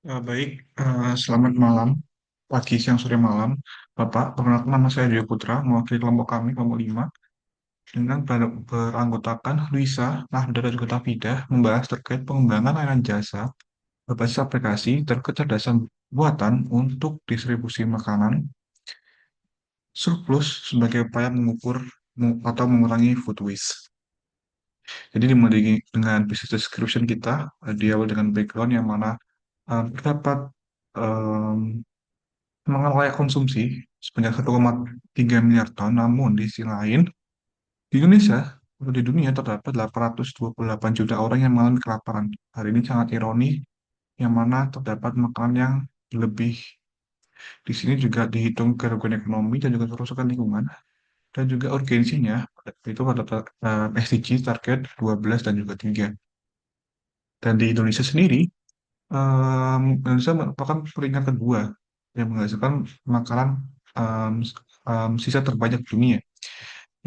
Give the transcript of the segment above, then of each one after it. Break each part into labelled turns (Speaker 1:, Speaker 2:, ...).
Speaker 1: Baik, selamat malam, pagi, siang, sore, malam. Bapak, perkenalkan nama saya Dio Putra, mewakili kelompok kami, kelompok 5, dengan beranggotakan Luisa, Nahda, dan juga Tafidah, membahas terkait pengembangan layanan jasa berbasis aplikasi dan kecerdasan buatan untuk distribusi makanan surplus sebagai upaya mengukur atau mengurangi food waste. Jadi dimulai dengan business description kita, diawali dengan background yang mana terdapat memang layak konsumsi sebanyak 1,3 miliar ton. Namun di sisi lain, di Indonesia atau di dunia terdapat 828 juta orang yang mengalami kelaparan. Hari ini sangat ironi, yang mana terdapat makanan yang lebih. Di sini juga dihitung kerugian ekonomi dan juga kerusakan lingkungan, dan juga urgensinya, itu pada SDG target 12 dan juga 3. Dan di Indonesia sendiri, Indonesia merupakan peringkat kedua yang menghasilkan makanan sisa terbanyak dunia,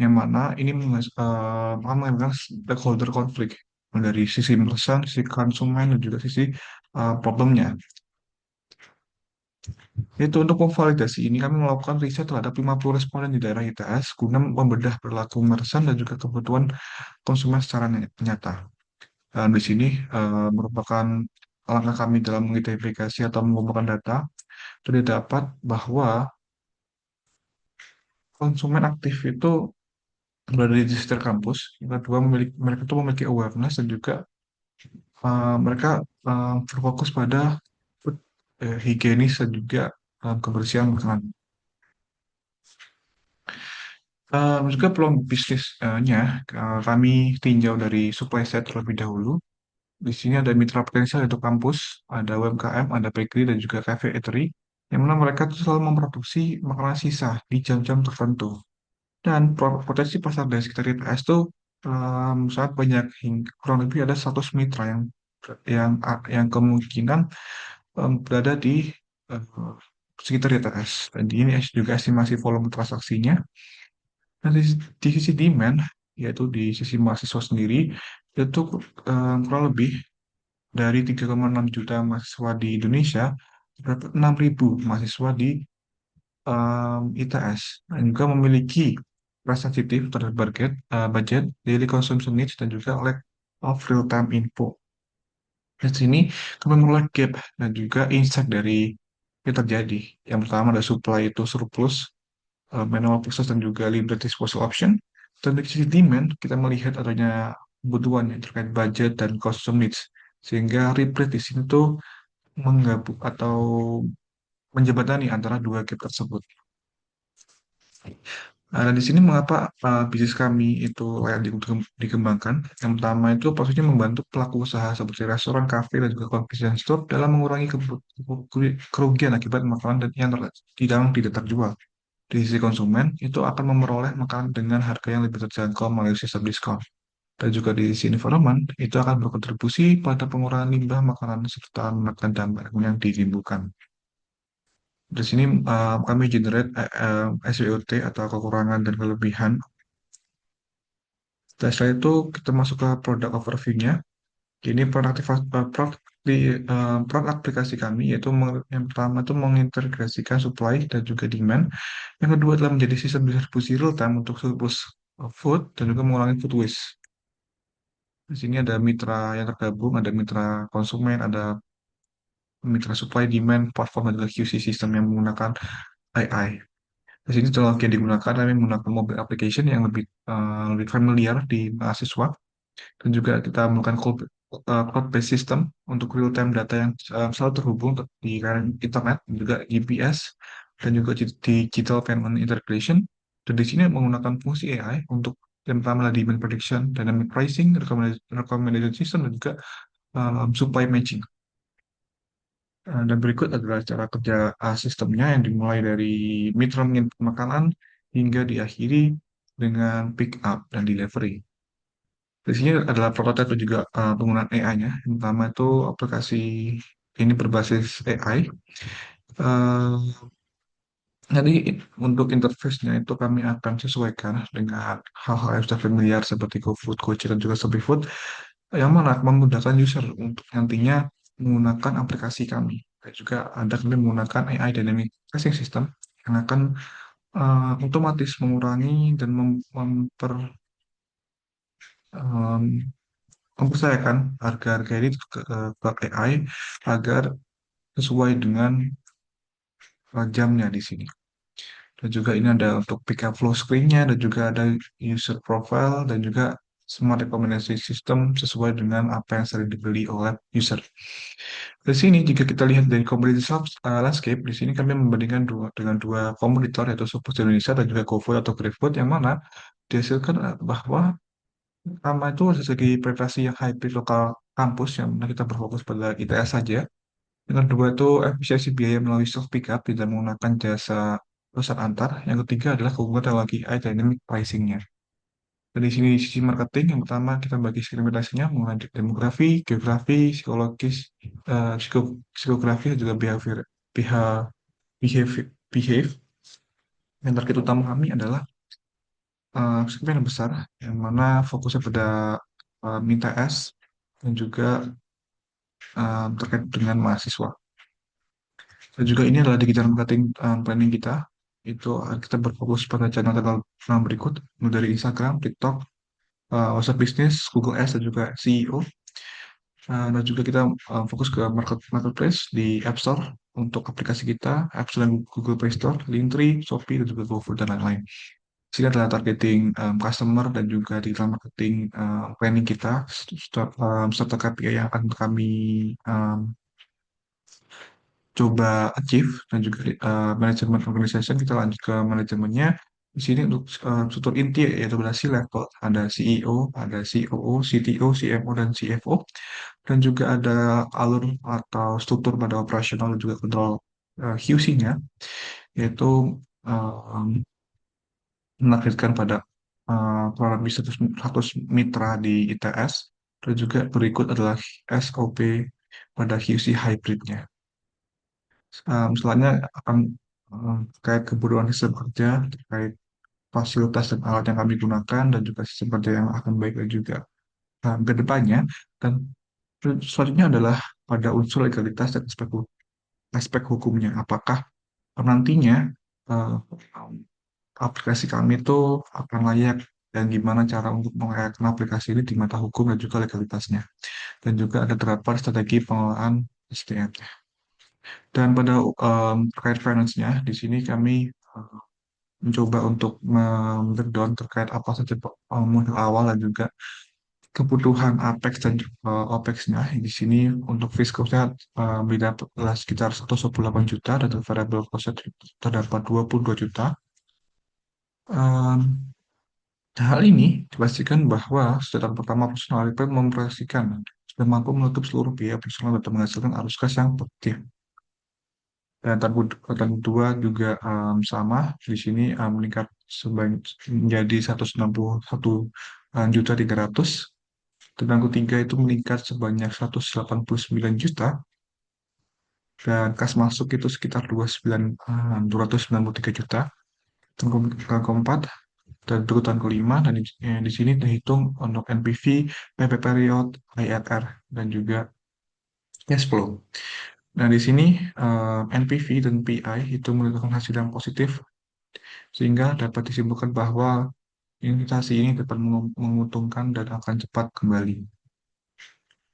Speaker 1: yang mana ini akan menghasilkan stakeholder konflik dari sisi pemesan, sisi konsumen, dan juga sisi problemnya. Itu untuk memvalidasi ini, kami melakukan riset terhadap 50 responden di daerah ITS guna membedah perilaku pemesan dan juga kebutuhan konsumen secara nyata. Dan di sini merupakan langkah kami dalam mengidentifikasi atau mengumpulkan data. Jadi dapat bahwa konsumen aktif itu berada di sekitar kampus. Yang kedua, mereka itu memiliki awareness dan juga mereka berfokus pada food higienis dan juga kebersihan makanan. Juga peluang bisnisnya, kami tinjau dari supply side terlebih dahulu. Di sini ada mitra potensial yaitu kampus, ada UMKM, ada bakery, dan juga cafe eatery, yang mana mereka tuh selalu memproduksi makanan sisa di jam-jam tertentu. Dan potensi pasar dari sekitar ITS itu sangat banyak, kurang lebih ada 100 mitra yang kemungkinan berada di eh, sekitar ITS. Dan ini juga estimasi volume transaksinya. Dan di sisi demand, yaitu di sisi mahasiswa sendiri, itu kurang lebih dari 3,6 juta mahasiswa di Indonesia, terdapat 6.000 mahasiswa di ITS, dan juga memiliki rasa sensitif terhadap budget, daily consumption needs, dan juga lack of real-time info. Di sini kami menolak gap dan juga insight dari yang terjadi. Yang pertama ada supply itu surplus, manual process, dan juga limited disposal option. Dan dari sisi demand, kita melihat adanya kebutuhan yang terkait budget dan consumer needs. Sehingga replate di sini tuh menggabung atau menjembatani antara dua gap tersebut. Dan di sini mengapa bisnis kami itu layak dikembangkan? Yang pertama itu posisinya membantu pelaku usaha seperti restoran, kafe, dan juga convenience store dalam mengurangi kerugian akibat makanan yang tidak terjual. Di sisi konsumen, itu akan memperoleh makanan dengan harga yang lebih terjangkau melalui sistem diskon. Dan juga di sisi environment, itu akan berkontribusi pada pengurangan limbah makanan serta menekan dampak yang ditimbulkan. Di sini kami generate SWOT atau kekurangan dan kelebihan. Dan setelah itu kita masuk ke produk overview-nya. Ini produk aplikasi kami, yaitu yang pertama itu mengintegrasikan supply dan juga demand. Yang kedua adalah menjadi sistem distribusi real time untuk surplus food dan juga mengurangi food waste. Di sini ada mitra yang tergabung, ada mitra konsumen, ada mitra supply, demand, platform, dan juga QC system yang menggunakan AI. Di sini teknologi yang digunakan, kami menggunakan mobile application yang lebih familiar di mahasiswa, dan juga kita melakukan cloud-based system untuk real-time data yang selalu terhubung di internet, dan juga GPS, dan juga digital payment integration. Dan di sini menggunakan fungsi AI untuk yang pertama adalah demand prediction, dynamic pricing, recommendation system, dan juga supply matching. Dan berikut adalah cara kerja sistemnya yang dimulai dari mitra menginput makanan hingga diakhiri dengan pick up dan delivery. Di sini adalah prototipe dan juga penggunaan AI-nya. Yang pertama itu aplikasi ini berbasis AI. Eh, Jadi untuk interface-nya itu kami akan sesuaikan dengan hal-hal yang sudah familiar seperti GoFood, Gojek, dan juga ShopeeFood, yang mana memudahkan user untuk nantinya menggunakan aplikasi kami. Dan juga Anda kami menggunakan AI Dynamic Pricing System yang akan otomatis mengurangi dan em, mempercayakan harga-harga ini ke AI agar sesuai dengan jamnya di sini. Dan juga ini ada untuk pick up flow screen-nya, dan juga ada user profile, dan juga smart rekomendasi sistem sesuai dengan apa yang sering dibeli oleh user. Di sini jika kita lihat dari landscape, di sini kami membandingkan dengan dua kompetitor yaitu Supus Indonesia dan juga GoFood atau GrabFood yang mana dihasilkan bahwa pertama itu dari segi prestasi yang hybrid lokal kampus yang mana kita berfokus pada ITS saja. Yang kedua itu efisiensi biaya melalui self pickup tidak menggunakan jasa perusahaan antar. Yang ketiga adalah keunggulan teknologi AI dynamic pricing-nya. Dan di sini di sisi marketing, yang pertama kita bagi segmentasinya mengenai demografi, geografi, psikologis, psikografi, dan juga behave. Yang target utama kami adalah segmen yang besar, yang mana fokusnya pada minta S dan juga terkait dengan mahasiswa. Dan juga ini adalah digital marketing planning kita. Itu kita berfokus pada channel-channel berikut, mulai dari Instagram, TikTok, WhatsApp Business, Google Ads, dan juga SEO. Dan juga kita fokus ke marketplace di App Store untuk aplikasi kita, App Store dan Google Play Store, Linktree, Shopee, dan juga GoFood, dan lain-lain. Sini adalah targeting customer dan juga digital marketing planning kita, serta KPI yang akan kami um, coba achieve, dan juga manajemen organization. Kita lanjut ke manajemennya. Di sini untuk struktur inti yaitu berhasil level ada CEO, ada COO, CTO, CMO, dan CFO, dan juga ada alur atau struktur pada operasional dan juga kontrol QC-nya, yaitu um, menargetkan pada kurang lebih 100 mitra di ITS, dan juga berikut adalah SOP pada QC hybridnya. Selanjutnya akan terkait kebutuhan sistem kerja, terkait fasilitas dan alat yang kami gunakan, dan juga sistem kerja yang akan baik dan juga ke depannya. Dan selanjutnya adalah pada unsur legalitas dan aspek hukumnya. Apakah nantinya uh, aplikasi kami itu akan layak, dan gimana cara untuk menggunakan aplikasi ini di mata hukum dan juga legalitasnya. Dan juga ada terdapat strategi pengelolaan SDM. Dan pada terkait finance-nya, di sini kami mencoba untuk breakdown terkait apa saja modal awal dan juga kebutuhan Apex dan OPEX-nya. Di sini untuk fiskalnya beda sekitar 118 juta, dan variable cost terdapat 22 juta. Um, Hal ini dipastikan bahwa setelah pertama personal repair memproyeksikan sudah mampu menutup seluruh biaya personal dan menghasilkan arus kas yang positif. Dan tahun kedua juga sama, di sini meningkat menjadi 161 juta 300. Dan tahun ketiga itu meningkat sebanyak 189 juta, dan kas masuk itu sekitar 293 juta. Tahun keempat dan tahun kelima, dan di sini terhitung untuk NPV, PP period, IRR, dan juga cash flow. Nah, di sini NPV dan PI itu menunjukkan hasil yang positif, sehingga dapat disimpulkan bahwa investasi ini dapat menguntungkan dan akan cepat kembali.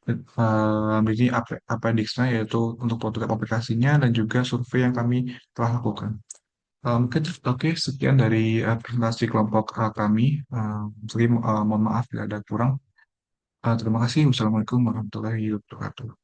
Speaker 1: Jadi appendix-nya yaitu untuk prototipe aplikasinya dan juga survei yang kami telah lakukan. Oke, sekian dari presentasi kelompok kami. Mohon maaf bila ada kurang. Terima kasih. Wassalamualaikum warahmatullahi wabarakatuh.